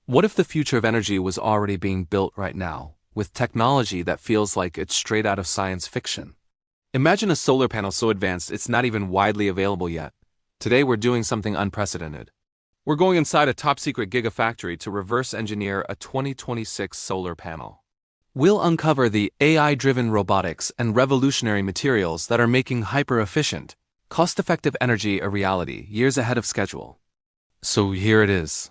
What if the future of energy was already being built right now, with technology that feels like it's straight out of science fiction? Imagine a solar panel so advanced it's not even widely available yet. Today we're doing something unprecedented. We're going inside a top-secret Gigafactory to reverse engineer a 2026 solar panel. We'll uncover the AI-driven robotics and revolutionary materials that are making hyper-efficient, cost-effective energy a reality years ahead of schedule. So here it is.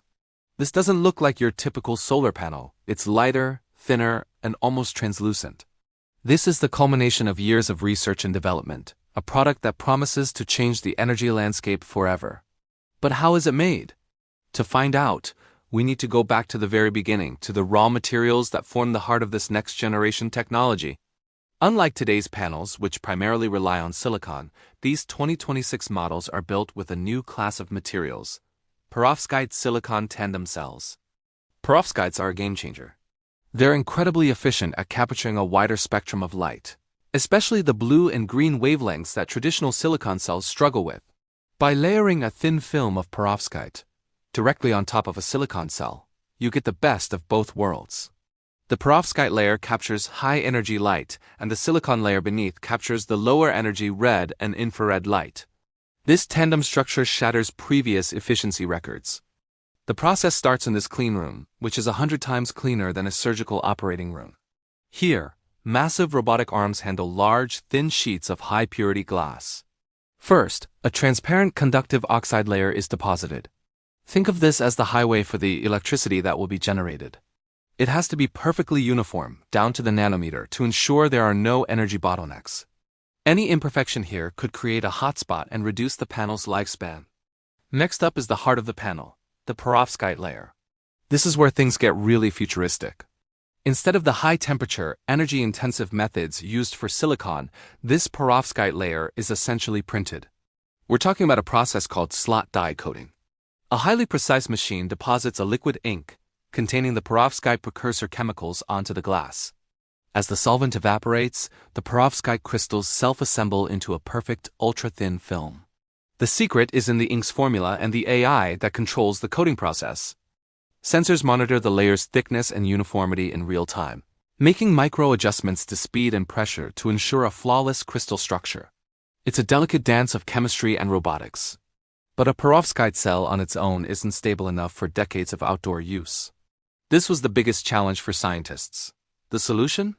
This doesn't look like your typical solar panel. It's lighter, thinner, and almost translucent. This is the culmination of years of research and development, a product that promises to change the energy landscape forever. But how is it made? To find out, we need to go back to the very beginning, to the raw materials that form the heart of this next-generation technology. Unlike today's panels, which primarily rely on silicon, these 2026 models are built with a new class of materials: perovskite silicon tandem cells. Perovskites are a game-changer. They're incredibly efficient at capturing a wider spectrum of light, especially the blue and green wavelengths that traditional silicon cells struggle with. By layering a thin film of perovskite directly on top of a silicon cell, you get the best of both worlds. The perovskite layer captures high-energy light, and the silicon layer beneath captures the lower-energy red and infrared light. This tandem structure shatters previous efficiency records. The process starts in this clean room, which is 100 times cleaner than a surgical operating room. Here, massive robotic arms handle large, thin sheets of high-purity glass. First, a transparent conductive oxide layer is deposited. Think of this as the highway for the electricity that will be generated. It has to be perfectly uniform, down to the nanometer, to ensure there are no energy bottlenecks. Any imperfection here could create a hotspot and reduce the panel's lifespan. Next up is the heart of the panel, the perovskite layer. This is where things get really futuristic. Instead of the high-temperature, energy-intensive methods used for silicon, this perovskite layer is essentially printed. We're talking about a process called slot die coating. A highly precise machine deposits a liquid ink containing the perovskite precursor chemicals onto the glass. As the solvent evaporates, the perovskite crystals self-assemble into a perfect, ultra-thin film. The secret is in the ink's formula and the AI that controls the coating process. Sensors monitor the layer's thickness and uniformity in real time, making micro-adjustments to speed and pressure to ensure a flawless crystal structure. It's a delicate dance of chemistry and robotics. But a perovskite cell on its own isn't stable enough for decades of outdoor use. This was the biggest challenge for scientists. The solution?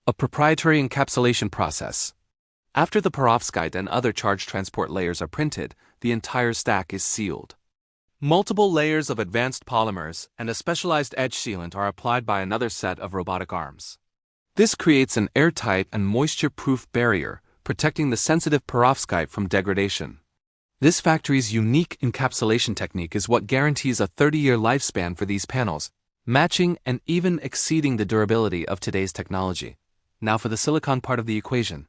A proprietary encapsulation process. After the perovskite and other charge transport layers are printed, the entire stack is sealed. Multiple layers of advanced polymers and a specialized edge sealant are applied by another set of robotic arms. This creates an airtight and moisture-proof barrier, protecting the sensitive perovskite from degradation. This factory's unique encapsulation technique is what guarantees a 30-year lifespan for these panels, matching and even exceeding the durability of today's technology. Now for the silicon part of the equation.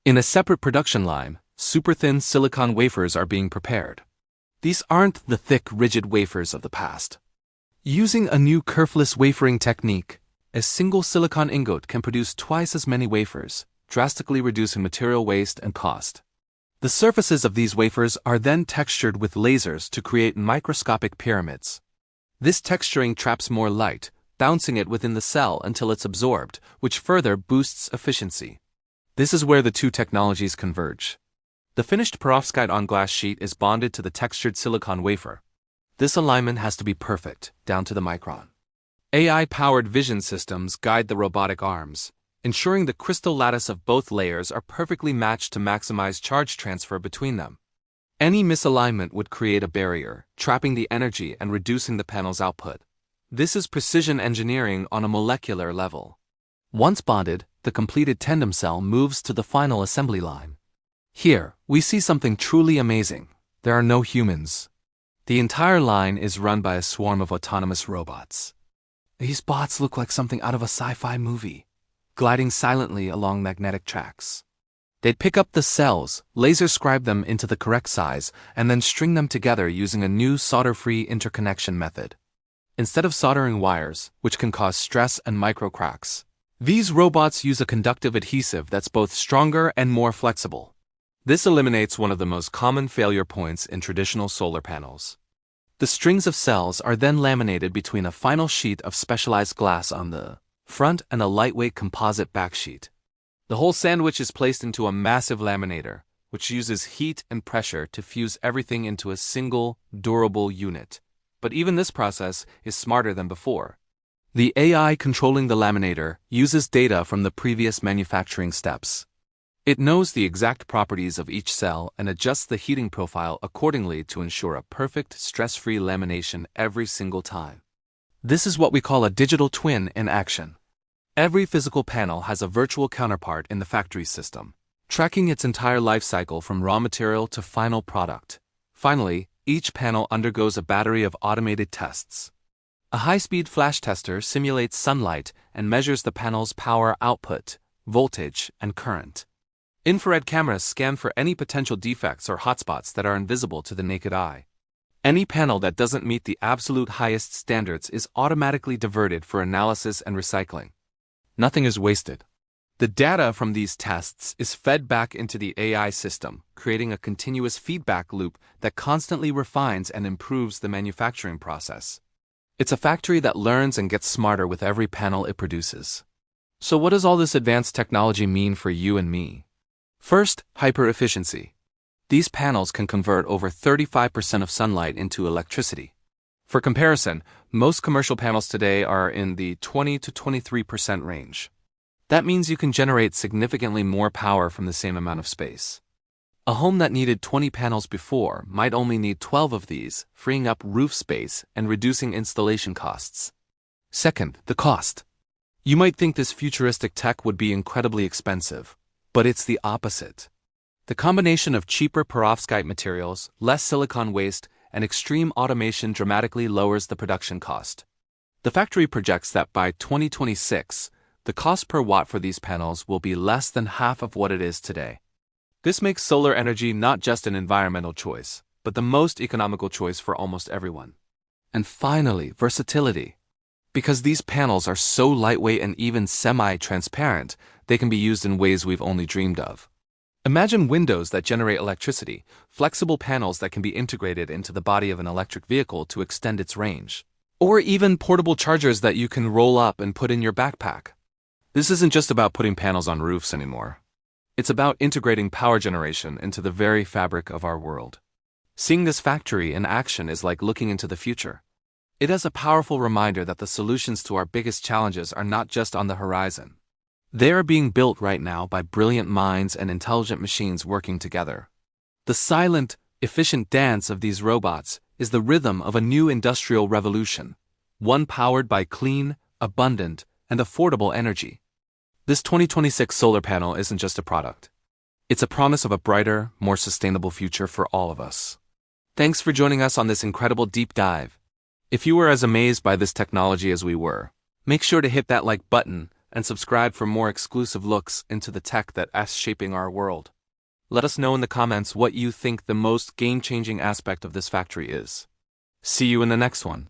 In a separate production line, super-thin silicon wafers are being prepared. These aren't the thick, rigid wafers of the past. Using a new kerfless wafering technique, a single silicon ingot can produce twice as many wafers, drastically reducing material waste and cost. The surfaces of these wafers are then textured with lasers to create microscopic pyramids. This texturing traps more light, bouncing it within the cell until it's absorbed, which further boosts efficiency. This is where the two technologies converge. The finished perovskite on-glass sheet is bonded to the textured silicon wafer. This alignment has to be perfect, down to the micron. AI-powered vision systems guide the robotic arms, ensuring the crystal lattice of both layers are perfectly matched to maximize charge transfer between them. Any misalignment would create a barrier, trapping the energy and reducing the panel's output. This is precision engineering on a molecular level. Once bonded, the completed tandem cell moves to the final assembly line. Here, we see something truly amazing. There are no humans. The entire line is run by a swarm of autonomous robots. These bots look like something out of a sci-fi movie, gliding silently along magnetic tracks. They'd pick up the cells, laser scribe them into the correct size, and then string them together using a new solder-free interconnection method. Instead of soldering wires, which can cause stress and micro cracks, these robots use a conductive adhesive that's both stronger and more flexible. This eliminates one of the most common failure points in traditional solar panels. The strings of cells are then laminated between a final sheet of specialized glass on the front and a lightweight composite backsheet. The whole sandwich is placed into a massive laminator, which uses heat and pressure to fuse everything into a single, durable unit. But even this process is smarter than before. The AI controlling the laminator uses data from the previous manufacturing steps. It knows the exact properties of each cell and adjusts the heating profile accordingly to ensure a perfect, stress-free lamination every single time. This is what we call a digital twin in action. Every physical panel has a virtual counterpart in the factory system, tracking its entire life cycle from raw material to final product. Finally, each panel undergoes a battery of automated tests. A high-speed flash tester simulates sunlight and measures the panel's power output, voltage, and current. Infrared cameras scan for any potential defects or hotspots that are invisible to the naked eye. Any panel that doesn't meet the absolute highest standards is automatically diverted for analysis and recycling. Nothing is wasted. The data from these tests is fed back into the AI system, creating a continuous feedback loop that constantly refines and improves the manufacturing process. It's a factory that learns and gets smarter with every panel it produces. So what does all this advanced technology mean for you and me? First, hyper-efficiency. These panels can convert over 35% of sunlight into electricity. For comparison, most commercial panels today are in the 20 to 23% range. That means you can generate significantly more power from the same amount of space. A home that needed 20 panels before might only need 12 of these, freeing up roof space and reducing installation costs. Second, the cost. You might think this futuristic tech would be incredibly expensive, but it's the opposite. The combination of cheaper perovskite materials, less silicon waste, and extreme automation dramatically lowers the production cost. The factory projects that by 2026, the cost per watt for these panels will be less than half of what it is today. This makes solar energy not just an environmental choice, but the most economical choice for almost everyone. And finally, versatility. Because these panels are so lightweight and even semi-transparent, they can be used in ways we've only dreamed of. Imagine windows that generate electricity, flexible panels that can be integrated into the body of an electric vehicle to extend its range, or even portable chargers that you can roll up and put in your backpack. This isn't just about putting panels on roofs anymore. It's about integrating power generation into the very fabric of our world. Seeing this factory in action is like looking into the future. It is a powerful reminder that the solutions to our biggest challenges are not just on the horizon. They are being built right now by brilliant minds and intelligent machines working together. The silent, efficient dance of these robots is the rhythm of a new industrial revolution, one powered by clean, abundant, and affordable energy. This 2026 solar panel isn't just a product. It's a promise of a brighter, more sustainable future for all of us. Thanks for joining us on this incredible deep dive. If you were as amazed by this technology as we were, make sure to hit that like button and subscribe for more exclusive looks into the tech that is shaping our world. Let us know in the comments what you think the most game-changing aspect of this factory is. See you in the next one.